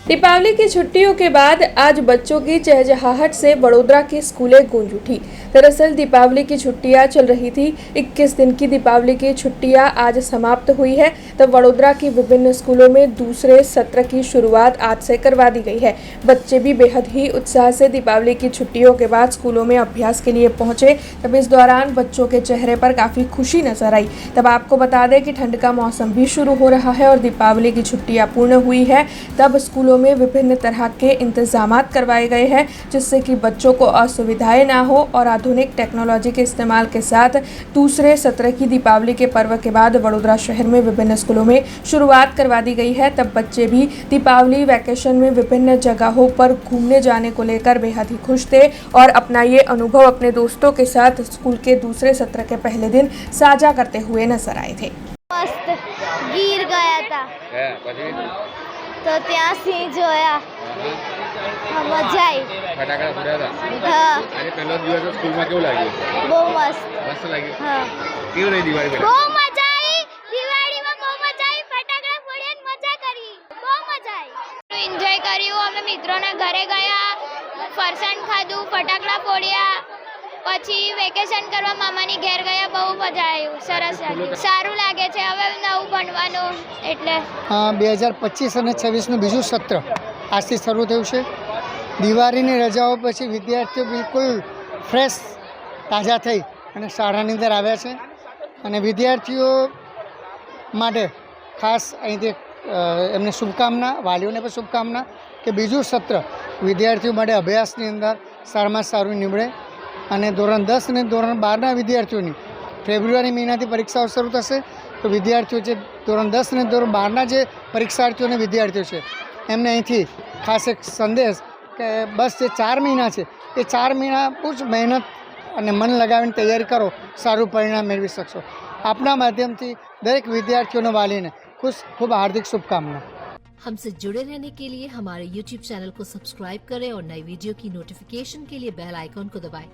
दीपावली की छुट्टियों के बाद आज बच्चों की चहचहाहट से वडोदरा की स्कूलें गूंज उठी। दरअसल दीपावली की छुट्टियां चल रही थी। 21 दिन की दीपावली की छुट्टियां आज समाप्त हुई है, तब वडोदरा की विभिन्न स्कूलों में दूसरे सत्र की शुरुआत आज से करवा दी गई है। बच्चे भी बेहद ही उत्साह से दीपावली की छुट्टियों के बाद स्कूलों में अभ्यास के लिए पहुंचे। तब इस दौरान बच्चों के चेहरे पर काफ़ी खुशी नजर आई। तब आपको बता दें कि ठंड का मौसम भी शुरू हो रहा है और दीपावली की छुट्टियां पूर्ण हुई है। तब स्कूलों में विभिन्न तरह के इंतजामात करवाए गए हैं, जिससे कि बच्चों को असुविधाएं ना हो और आधुनिक टेक्नोलॉजी के इस्तेमाल के साथ दूसरे सत्र की दीपावली के पर्व के बाद वडोदरा शहर में विभिन्न स्कूलों में शुरुआत करवा दी गई है। तब बच्चे भी दीपावली वैकेशन में विभिन्न जगहों पर घूमने जाने को लेकर बेहद ही खुश थे और अपना ये अनुभव अपने दोस्तों के साथ स्कूल के दूसरे सत्र के पहले दिन साझा करते हुए नजर आए थे। मस्त गिर गया था तो ત્યાં સિંહ જોયા, મજા આવી। ફટાકડા ફોડ્યા હતા। હા, આજે પહેલો દિવસ સ્કૂલમાં કેવું લાગ્યું? બહુ મસ્ત। મસ્ત લાગ્યું। હા, કેવું રહી દિવાળી? બહુ મજા આવી। દિવાળીમાં બહુ મજા આવી। ફટાકડા ફોડ્યા ને મજા કરી, બહુ મજા આવી। એન્જોય કર્યું। અમે મિત્રોના ઘરે ગયા, ફરસાણ ખાધું, ફટાકડા ફોડ્યા, પછી વેકેશન કરવા મામાની ઘેર ગયા। બહુ મજા આવી, સરસ લાગ્યું, સારું લાગે છે। હવે નવું ભણવાનું એટલે 2025 અને 26નું બીજું સત્ર આજથી શરૂ થયું છે। દિવાળીની રજાઓ પછી વિદ્યાર્થીઓ બિલકુલ ફ્રેશ તાજા થઈ અને શાળાની અંદર આવ્યા છે અને વિદ્યાર્થીઓ માટે ખાસ અહીંથી એમને શુભકામના, વાલીઓને પણ શુભકામના કે બીજું સત્ર વિદ્યાર્થીઓ માટે અભ્યાસની અંદર સારામાં સારું નીવડે અને ધોરણ 10 અને ધોરણ 12ના વિદ્યાર્થીઓની ફેબ્રુઆરી મહિનાથી પરીક્ષાઓ શરૂ થશે। તો વિદ્યાર્થીઓ જે ધોરણ 10 અને ધોરણ 12ના જે પરીક્ષાર્થીઓ અને વિદ્યાર્થીઓ છે એમને અહીંથી ખાસ એક સંદેશ કે બસ જે 4 મહિના છે એ 4 મહિના બહુ જ મહેનત અને મન લગાવીને તૈયારી કરો, સારું પરિણામ મેળવી શકશો। આપના માધ્યમથી દરેક વિદ્યાર્થીઓને વાલીને ખૂબ હાર્दिक शुभकामना। हमसे जुड़े रहने के लिए हमारे YouTube चैनल को सब्सक्राइब करें और नई वीडियो की नोटिफिकेशन के लिए बेल आइकॉन को दबाएं।